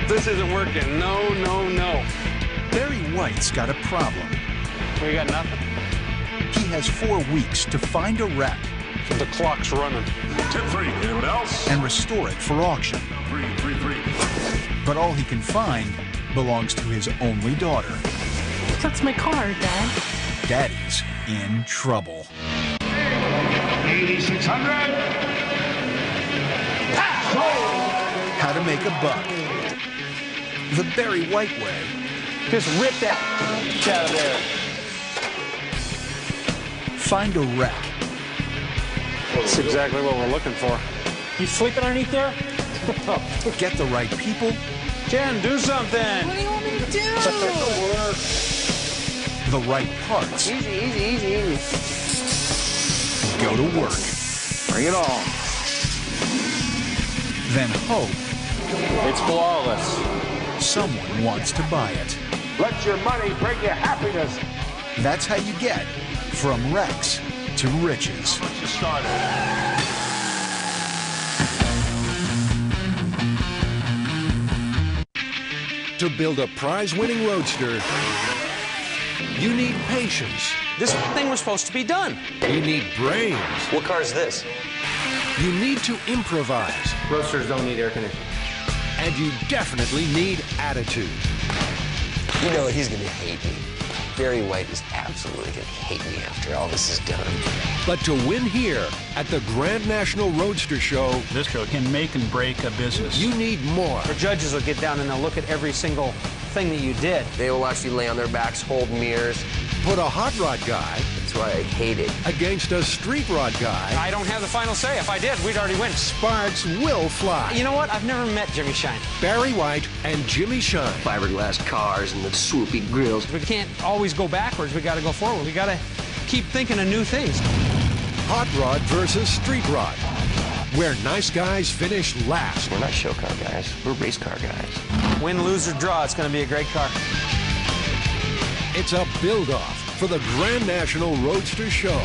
This isn't working. No, no, no. Barry White's got a problem. We got nothing. He has 4 weeks to find a wreck The clock's running. Tip 3, anyone else? and restore it for auction. 3. But all he can find belongs to his only daughter. That's my car, Dad. Daddy's in trouble. 8,600. How to make a buck. The Barry White way. Just rip that out of there. Find a wreck. That's exactly what we're looking for. You sleeping underneath there? Get the right people. Jen, do something. What do you want me to do? The right parts. Easy. Go to work. Bring it on. Then hope It's flawless. someone wants to buy it. Let your money bring you happiness. That's how you get from wrecks to riches. Once you started. To build a prize-winning roadster, you need patience. This thing was supposed to be done. You need brains. What car is this? You need to improvise. Roasters don't need air conditioning. And you definitely need attitude. You know he's gonna hate me. Barry White is absolutely gonna hate me after all this is done. But to win here at the Grand National Roadster Show, This show can make and break a business. you need more. The judges will get down and they'll look at every single thing that you did. They will actually lay on their backs, hold mirrors. Put a hot rod guy That's why I hate it. against a street rod guy. I don't have the final say. If I did, we'd already win. Sparks will fly. You know what? I've never met Jimmy Shine. Barry White and Jimmy Shine. Fiberglass cars and the swoopy grills. We can't always go backwards. We got to go forward. We got to keep thinking of new things. Hot rod versus street rod. Where nice guys finish last. We're not show car guys. We're race car guys. Win, lose, or draw. It's going to be a great car. It's a build-off for the Grand National Roadster Show.